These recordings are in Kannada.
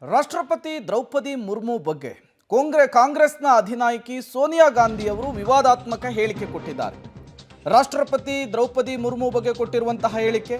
ರಾಷ್ಟ್ರಪತಿ ದ್ರೌಪದಿ ಮುರ್ಮು ಬಗ್ಗೆ ಕಾಂಗ್ರೆಸ್ನ ಅಧಿನಾಯಕಿ ಸೋನಿಯಾ ಗಾಂಧಿ ಅವರು ವಿವಾದಾತ್ಮಕ ಹೇಳಿಕೆ ಕೊಟ್ಟಿದ್ದಾರೆ. ರಾಷ್ಟ್ರಪತಿ ದ್ರೌಪದಿ ಮುರ್ಮು ಬಗ್ಗೆ ಕೊಟ್ಟಿರುವಂತಹ ಹೇಳಿಕೆ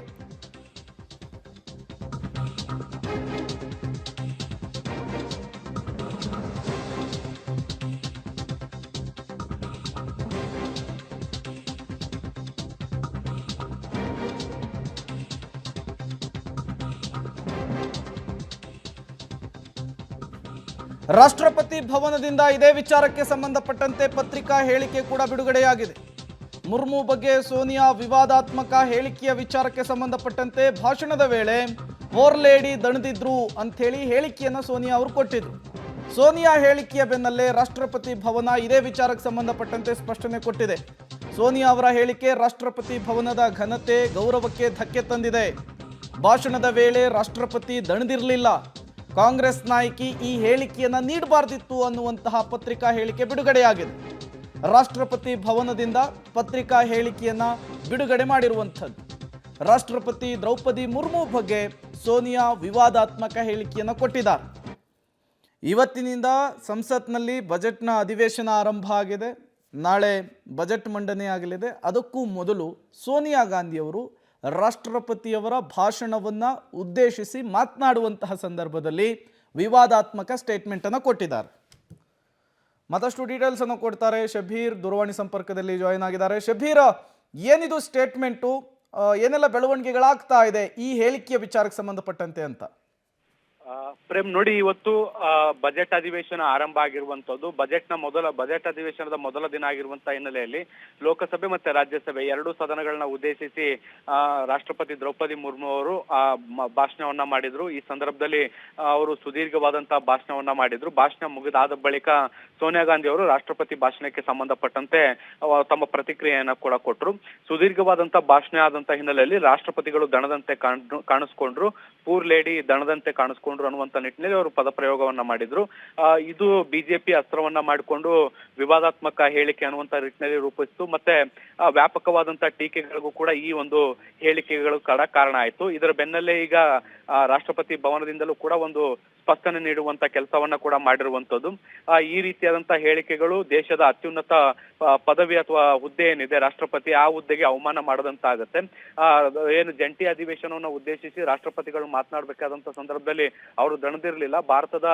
ರಾಷ್ಟ್ರಪತಿ ಭವನದಿಂದ ಇದೇ ವಿಚಾರಕ್ಕೆ ಸಂಬಂಧಪಟ್ಟಂತೆ ಪತ್ರಿಕಾ ಹೇಳಿಕೆ ಕೂಡ ಬಿಡುಗಡೆಯಾಗಿದೆ. ಮುರ್ಮು ಬಗ್ಗೆ ಸೋನಿಯಾ ವಿವಾದಾತ್ಮಕ ಹೇಳಿಕೆಯ ವಿಚಾರಕ್ಕೆ ಸಂಬಂಧಪಟ್ಟಂತೆ ಭಾಷಣದ ವೇಳೆ ಫೋರ್ ಲೇಡಿ ದಣಿದಿದ್ರು ಅಂಥೇಳಿ ಹೇಳಿಕೆಯನ್ನು ಸೋನಿಯಾ ಅವರು ಕೊಟ್ಟಿದ್ರು. ಸೋನಿಯಾ ಹೇಳಿಕೆಯ ಬೆನ್ನಲ್ಲೇ ರಾಷ್ಟ್ರಪತಿ ಭವನ ಇದೇ ವಿಚಾರಕ್ಕೆ ಸಂಬಂಧಪಟ್ಟಂತೆ ಸ್ಪಷ್ಟನೆ ಕೊಟ್ಟಿದೆ. ಸೋನಿಯಾ ಅವರ ಹೇಳಿಕೆ ರಾಷ್ಟ್ರಪತಿ ಭವನದ ಘನತೆ ಗೌರವಕ್ಕೆ ಧಕ್ಕೆ ತಂದಿದೆ. ಭಾಷಣದ ವೇಳೆ ರಾಷ್ಟ್ರಪತಿ ದಣಿದಿರಲಿಲ್ಲ. ಕಾಂಗ್ರೆಸ್ ನಾಯಕಿ ಈ ಹೇಳಿಕೆಯನ್ನು ನೀಡಬಾರ್ದಿತ್ತು ಅನ್ನುವಂತಹ ಪತ್ರಿಕಾ ಹೇಳಿಕೆ ಬಿಡುಗಡೆಯಾಗಿದೆ. ರಾಷ್ಟ್ರಪತಿ ಭವನದಿಂದ ಪತ್ರಿಕಾ ಹೇಳಿಕೆಯನ್ನು ಬಿಡುಗಡೆ ಮಾಡಿರುವಂಥದ್ದು. ರಾಷ್ಟ್ರಪತಿ ದ್ರೌಪದಿ ಮುರ್ಮು ಬಗ್ಗೆ ಸೋನಿಯಾ ವಿವಾದಾತ್ಮಕ ಹೇಳಿಕೆಯನ್ನು ಕೊಟ್ಟಿದ್ದಾರೆ. ಇವತ್ತಿನಿಂದ ಸಂಸತ್ನಲ್ಲಿ ಬಜೆಟ್ನ ಅಧಿವೇಶನ ಆರಂಭ ಆಗಿದೆ. ನಾಳೆ ಬಜೆಟ್ ಮಂಡನೆ ಆಗಲಿದೆ. ಅದಕ್ಕೂ ಮೊದಲು ಸೋನಿಯಾ ಗಾಂಧಿಯವರು ರಾಷ್ಟ್ರಪತಿಯವರ ಭಾಷಣವನ್ನು ಉದ್ದೇಶಿಸಿ ಮಾತನಾಡುವಂತಹ ಸಂದರ್ಭದಲ್ಲಿ ವಿವಾದಾತ್ಮಕ ಸ್ಟೇಟ್ಮೆಂಟನ್ನು ಕೊಟ್ಟಿದ್ದಾರೆ. ಮತ್ತಷ್ಟು ಡೀಟೇಲ್ಸ್ ಅನ್ನು ಕೊಡ್ತಾರೆ ಶಬೀರ್, ದೂರವಾಣಿ ಸಂಪರ್ಕದಲ್ಲಿ ಜಾಯಿನ್ ಆಗಿದ್ದಾರೆ. ಶಬೀರ್, ಏನಿದು ಸ್ಟೇಟ್ಮೆಂಟು, ಏನೆಲ್ಲ ಬೆಳವಣಿಗೆಗಳಾಗ್ತಾ ಇದೆ ಈ ಹೇಳಿಕೆಯ ವಿಚಾರಕ್ಕೆ ಸಂಬಂಧಪಟ್ಟಂತೆ ಅಂತ? ಪ್ರೇಮ್ ನೋಡಿ, ಇವತ್ತು ಬಜೆಟ್ ಅಧಿವೇಶನ ಆರಂಭ ಆಗಿರುವಂತದ್ದು. ಬಜೆಟ್ ಅಧಿವೇಶನದ ಮೊದಲ ದಿನ ಆಗಿರುವಂತಹ ಹಿನ್ನೆಲೆಯಲ್ಲಿ ಲೋಕಸಭೆ ಮತ್ತೆ ರಾಜ್ಯಸಭೆ ಎರಡೂ ಸದನಗಳನ್ನ ಉದ್ದೇಶಿಸಿ ರಾಷ್ಟ್ರಪತಿ ದ್ರೌಪದಿ ಮುರ್ಮು ಅವರು ಭಾಷಣವನ್ನ ಮಾಡಿದ್ರು. ಈ ಸಂದರ್ಭದಲ್ಲಿ ಅವರು ಸುದೀರ್ಘವಾದಂತಹ ಭಾಷಣವನ್ನ ಮಾಡಿದ್ರು. ಭಾಷಣ ಮುಗಿದಾದ ಬಳಿಕ ಸೋನಿಯಾ ಗಾಂಧಿ ಅವರು ರಾಷ್ಟ್ರಪತಿ ಭಾಷಣಕ್ಕೆ ಸಂಬಂಧಪಟ್ಟಂತೆ ತಮ್ಮ ಪ್ರತಿಕ್ರಿಯೆಯನ್ನ ಕೂಡ ಕೊಟ್ಟರು. ಸುದೀರ್ಘವಾದಂತಹ ಭಾಷಣ ಆದಂತಹ ಹಿನ್ನೆಲೆಯಲ್ಲಿ ರಾಷ್ಟ್ರಪತಿಗಳು ದಣದಂತೆ ಕಾಣಿಸ್ಕೊಂಡ್ರು, ಪೂರ್ ಲೇಡಿ ದಣದಂತೆ ಕಾಣಿಸ್ಕೊಂಡ್ರು ಅನ್ನುವಂತ ನಿಟ್ಟಿನಲ್ಲಿ ಅವರು ಪದಪ್ರಯೋಗವನ್ನ ಮಾಡಿದ್ರು. ಇದು ಬಿಜೆಪಿ ಅಸ್ತ್ರವನ್ನ ಮಾಡಿಕೊಂಡು ವಿವಾದಾತ್ಮಕ ಹೇಳಿಕೆ ಅನ್ನುವಂತ ನಿಟ್ಟಿನಲ್ಲಿ ರೂಪಿಸಿತು. ಮತ್ತೆ ವ್ಯಾಪಕವಾದಂತಹ ಟೀಕೆಗಳಿಗೂ ಕೂಡ ಈ ಒಂದು ಹೇಳಿಕೆಗಳು ಕಾರಣ ಆಯ್ತು. ಇದರ ಬೆನ್ನಲ್ಲೇ ಈಗ ರಾಷ್ಟ್ರಪತಿ ಭವನದಿಂದಲೂ ಕೂಡ ಒಂದು ಸ್ಪಷ್ಟನೆ ನೀಡುವಂತ ಕೆಲಸವನ್ನ ಕೂಡ ಮಾಡಿರುವಂತದ್ದು. ಈ ರೀತಿಯಾದಂತಹ ಹೇಳಿಕೆಗಳು ದೇಶದ ಅತ್ಯುನ್ನತ ಪದವಿ ಅಥವಾ ಹುದ್ದೆ ಏನಿದೆ ರಾಷ್ಟ್ರಪತಿ, ಆ ಹುದ್ದೆಗೆ ಅವಮಾನ ಮಾಡದಂತಾಗತ್ತೆ. ಏನು ಜಂಟಿ ಅಧಿವೇಶನವನ್ನು ಉದ್ದೇಶಿಸಿ ರಾಷ್ಟ್ರಪತಿಗಳು ಮಾತನಾಡಬೇಕಾದಂತ ಸಂದರ್ಭದಲ್ಲಿ ಅವರು ದಣದಿರ್ಲಿಲ್ಲ. ಭಾರತದ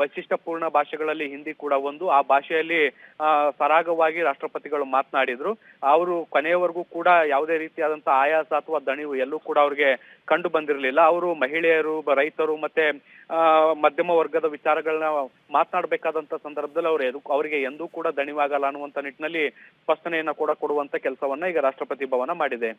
ವೈಶಿಷ್ಟ್ಯಪೂರ್ಣ ಭಾಷೆಗಳಲ್ಲಿ ಹಿಂದಿ ಕೂಡ ಒಂದು. ಆ ಭಾಷೆಯಲ್ಲಿ ಸರಾಗವಾಗಿ ರಾಷ್ಟ್ರಪತಿಗಳು ಮಾತನಾಡಿದ್ರು. ಅವರು ಕೊನೆಯವರೆಗೂ ಕೂಡ ಯಾವುದೇ ರೀತಿಯಾದಂತಹ ಆಯಾಸ ಅಥವಾ ದಣಿವು ಎಲ್ಲೂ ಕೂಡ ಅವ್ರಿಗೆ ಕಂಡು ಬಂದಿರಲಿಲ್ಲ. ಅವರು ಮಹಿಳೆಯರು, ರೈತರು ಮತ್ತೆ ಮಧ್ಯಮ ವರ್ಗದ ವಿಚಾರಗಳನ್ನ ಮಾತನಾಡಬೇಕಾದಂತ ಸಂದರ್ಭದಲ್ಲಿ ಅವರಿಗೆ ಎಂದೂ ಕೂಡ ದಣಿವಾಗಲ್ಲ ಅನ್ನುವಂತ ನಿಟ್ಟಿನಲ್ಲಿ ಸ್ಪಷ್ಟನೆಯನ್ನ ಕೂಡ ಕೊಡುವಂತ ಕೆಲಸವನ್ನ ಈಗ ರಾಷ್ಟ್ರಪತಿ ಭವನ ಮಾಡಿದೆ.